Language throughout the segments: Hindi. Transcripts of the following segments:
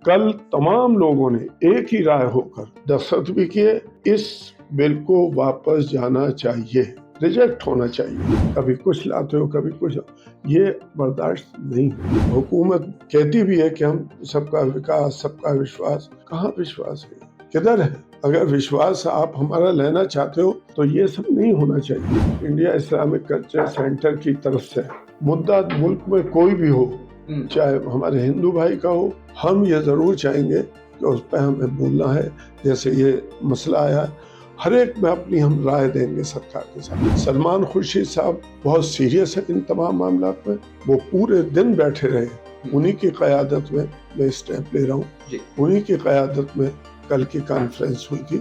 कल तमाम लोगों ने एक ही राय होकर दस्तखत भी किए। इस बिल को वापस जाना चाहिए, रिजेक्ट होना चाहिए। कभी कुछ लाते हो, कभी कुछ, ये बर्दाश्त नहीं। हुकूमत कहती भी है कि हम सबका विकास, सबका विश्वास। कहाँ विश्वास है, किधर है? अगर विश्वास आप हमारा लेना चाहते हो तो ये सब नहीं होना चाहिए। इंडिया इस्लामिक कल्चर सेंटर की तरफ से मुद्दा मुल्क में कोई भी हो, चाहे हमारे हिंदू भाई का हो, हम ये जरूर चाहेंगे कि उस पर हमें बोलना है। जैसे ये मसला आया, हर एक में अपनी हम राय देंगे सरकार के साथ। सलमान खुर्शीद साहब बहुत सीरियस है इन तमाम मामलों में। वो पूरे दिन बैठे रहे, उन्हीं की क़यादत में मैं स्टेप ले रहा हूँ। उन्हीं की क़यादत में कल की कॉन्फ्रेंस हुई थी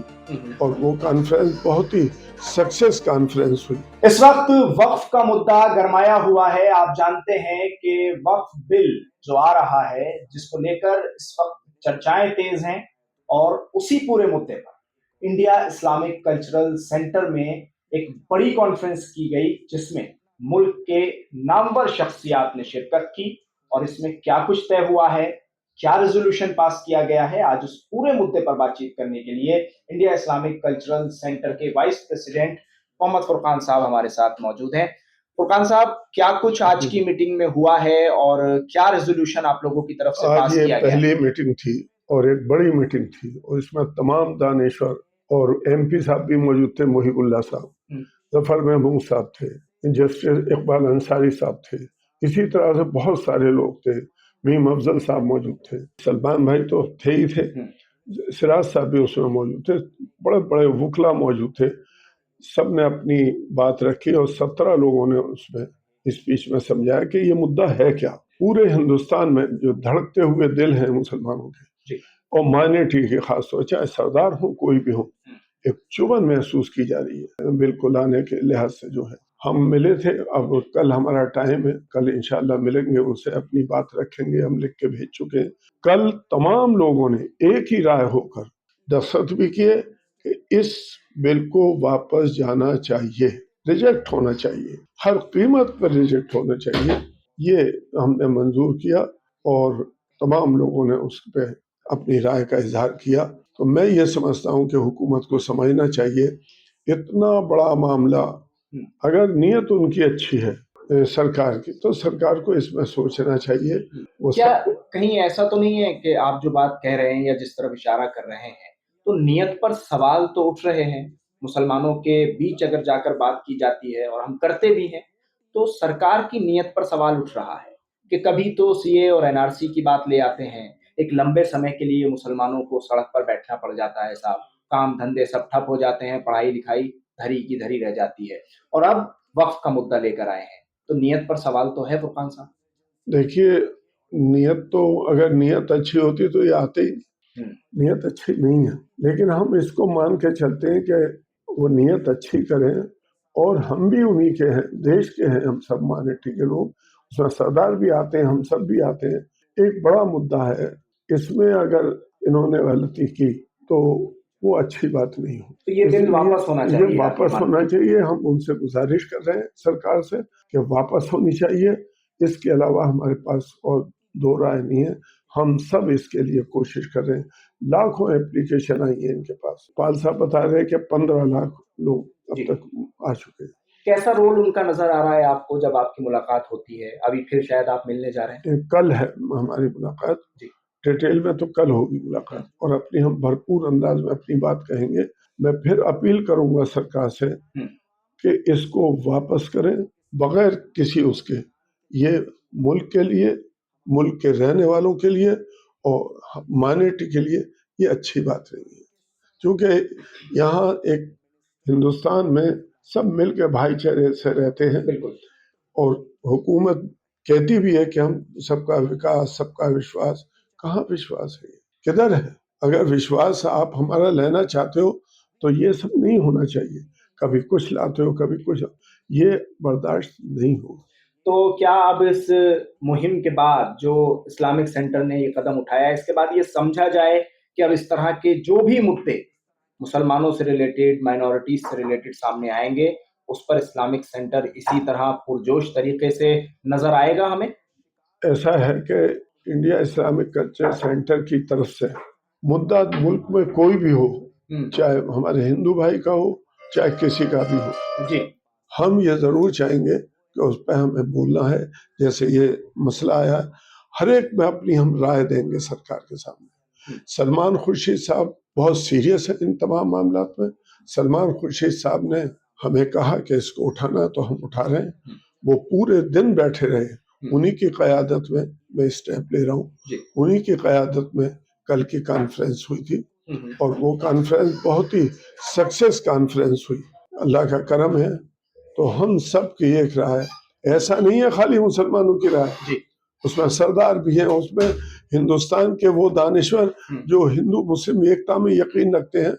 और वो कॉन्फ्रेंस बहुत ही सक्सेस कॉन्फ्रेंस हुई। इस वक्त वक्फ का मुद्दा गरमाया हुआ है। आप जानते हैं कि वक्फ बिल जो आ रहा है, जिसको लेकर इस वक्त चर्चाएं तेज हैं, और उसी पूरे मुद्दे पर इंडिया इस्लामिक कल्चरल सेंटर में एक बड़ी कॉन्फ्रेंस की गई, जिसमें मुल्क के नामवर शख्सियात ने शिरकत की। और इसमें क्या कुछ तय हुआ है, क्या रेजोल्यूशन पास किया गया है, आज उस पूरे मुद्दे पर बातचीत करने के लिए इंडिया इस्लामिक कल्चरल सेंटर के वाइस प्रेसिडेंट मोहम्मद फुरकान साहब हमारे साथ मौजूद हैं। फुरकान साहब, क्या कुछ आज की मीटिंग में हुआ है और क्या रेजोल्यूशन आप लोगों की तरफ से पास किया गया? आज ये पहली मीटिंग थी और एक बड़ी मीटिंग थी, और इसमें तमाम दानेश्वर और MP साहब भी मौजूद थे। मुहिबुल्लाह साहब, जफर महबूब साहब थे, जस्टिस इकबाल अंसारी साहब थे, इसी तरह से बहुत सारे लोग थे। मीम अफजल साहब मौजूद थे, सलमान भाई तो थे ही थे, सिराज साहब भी उसमें मौजूद थे, बड़े बड़े वकला मौजूद थे। सब ने अपनी बात रखी और 17 लोगों ने उसमें स्पीच में समझाया कि ये मुद्दा है क्या। पूरे हिंदुस्तान में जो धड़कते हुए दिल हैं मुसलमानों के और माइनॉरिटी के, खासतौर चाहे सरदार हो कोई भी हो, एक चुभन महसूस की जा रही है बिल्कुल आने के लिहाज से। जो है, हम मिले थे, अब कल हमारा टाइम है, कल इंशाल्लाह मिलेंगे, उनसे अपनी बात रखेंगे। हम लिख के भेज चुके हैं। कल तमाम लोगों ने एक ही राय होकर दस्तखत भी किए कि इस बिल को वापस जाना चाहिए, रिजेक्ट होना चाहिए, हर कीमत पर रिजेक्ट होना चाहिए। ये हमने मंजूर किया और तमाम लोगों ने उस पर अपनी राय का इजहार किया। तो मैं ये समझता हूँ कि हुकूमत को समझना चाहिए, इतना बड़ा मामला, अगर नीयत उनकी अच्छी है सरकार की, तो सरकार को इसमें सोचना चाहिए। वो क्या कहीं ऐसा तो नहीं है कि आप जो बात कह रहे हैं या जिस तरफ इशारा कर रहे हैं, तो नीयत पर सवाल तो उठ रहे हैं? मुसलमानों के बीच अगर जाकर बात की जाती है, और हम करते भी हैं, तो सरकार की नीयत पर सवाल उठ रहा है कि कभी तो CA और NRC की बात ले आते हैं, एक लंबे समय के लिए मुसलमानों को सड़क पर बैठना पड़ जाता है साहब, काम धंधे सब ठप हो जाते हैं, पढ़ाई लिखाई धरी की धरी रह जाती है, और अब वक्फ का मुद्दा लेकर आए हैं। तो नीयत पर सवाल तो है फुरकान साहब? देखिए, नीयत तो, अगर नीयत अच्छी होती तो ये आते ही। नीयत अच्छी नहीं है, लेकिन हम इसको मान के चलते हैं कि वो नीयत अच्छी करें, और हम भी उन्हीं के हैं, देश के हैं, हम सब माइनॉरिटी के लोग, उसमें सरदार भी आते हैं, हम सब भी आते हैं। एक बड़ा मुद्दा है, इसमें अगर इन्होंने गलती की तो वो अच्छी बात नहीं हो। तो ये बिल वापस होना चाहिए, ये वापस होना चाहिए। हम उनसे गुजारिश कर रहे हैं सरकार से कि वापस होनी चाहिए। इसके अलावा हमारे पास और दो राय नहीं है। हम सब इसके लिए कोशिश कर रहे हैं। लाखों एप्लीकेशन आई है इनके पास। पाल साहब बता रहे हैं कि 15 लाख लोग अब तक आ चुके हैं। कैसा रोल उनका नजर आ रहा है आपको जब आपकी मुलाकात होती है? अभी फिर शायद आप मिलने जा रहे हैं? कल है हमारी मुलाकात, डिटेल में तो कल होगी मुलाकात, और अपनी हम भरपूर अंदाज में अपनी बात कहेंगे। मैं फिर अपील करूंगा सरकार से कि इसको वापस करें बगैर किसी उसके। ये मुल्क के लिए, मुल्क के रहने वालों के लिए और माइनॉरिटी के लिए ये अच्छी बात नहीं है, क्योंकि यहाँ एक हिंदुस्तान में सब मिलकर भाईचारे से रहते हैं। बिल्कुल। और हुकूमत कहती भी है कि हम सबका विकास, सबका विश्वास। कहाँ विश्वास है, किधर है? अगर विश्वास आप हमारा लेना चाहते हो तो ये सब नहीं होना चाहिए। कभी कुछ लाते हो, कभी कुछ, ये बर्दाश्त नहीं हो। तो क्या अब इस मुहिम के बाद जो इस्लामिक सेंटर ने ये कदम उठाया, इसके बाद ये समझा जाए कि अब इस तरह के जो भी मुद्दे मुसलमानों से रिलेटेड, माइनॉरिटीज से रिलेटेड सामने आएंगे, उस पर इस्लामिक सेंटर इसी तरह पुरजोश तरीके से नजर आएगा हमें? ऐसा है कि इंडिया इस्लामिक कल्चर सेंटर की तरफ से मुद्दा मुल्क में कोई भी हो, चाहे हमारे हिंदू भाई का हो चाहे किसी का भी हो जी, हम ये जरूर चाहेंगे कि उस पर हमें बोलना है। जैसे ये मसला आया, हर एक में अपनी हम राय देंगे सरकार के सामने। सलमान खुर्शीद साहब बहुत सीरियस है इन तमाम मामलात में। सलमान खुर्शीद साहब ने हमें कहा कि इसको उठाना तो हम उठा रहे हैं। वो पूरे दिन बैठे रहे, उन्हीं की क़यादत में मैं स्टेप ले रहा हूँ। उन्हीं की क़यादत में कल की कॉन्फ्रेंस हुई थी और वो कॉन्फ्रेंस बहुत ही सक्सेस कॉन्फ्रेंस हुई। अल्लाह का करम है। तो हम सब की एक राय, ऐसा नहीं है खाली मुसलमानों की राय, उसमें सरदार भी हैं, उसमें हिंदुस्तान के वो दानिश्वर जो हिंदू मुस्लिम एकता में यकीन रखते हैं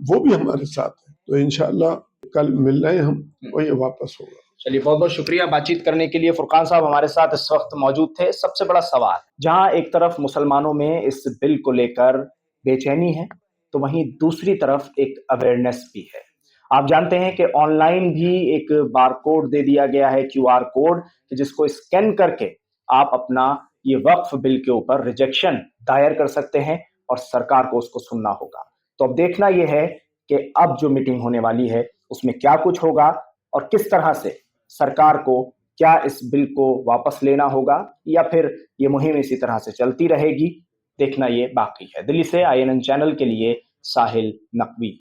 वो भी हमारे साथ हैं। तो इंशाअल्लाह कल मिल रहे हैं हम और ये वापस होगा। चलिए, बहुत बहुत शुक्रिया बातचीत करने के लिए। फुरकान साहब हमारे साथ इस वक्त मौजूद थे। सबसे बड़ा सवाल, जहां एक तरफ मुसलमानों में इस बिल को लेकर बेचैनी है, तो वहीं दूसरी तरफ एक अवेयरनेस भी है। आप जानते हैं कि ऑनलाइन भी एक बारकोड दे दिया गया है, क्यूआर कोड, जिसको स्कैन करके आप अपना ये वक्फ बिल के ऊपर रिजेक्शन दायर कर सकते हैं और सरकार को उसको सुनना होगा। तो अब देखना यह है कि अब जो मीटिंग होने वाली है उसमें क्या कुछ होगा और किस तरह से सरकार को क्या इस बिल को वापस लेना होगा या फिर ये मुहिम इसी तरह से चलती रहेगी, देखना ये बाकी है। दिल्ली से INN चैनल के लिए साहिल नकवी।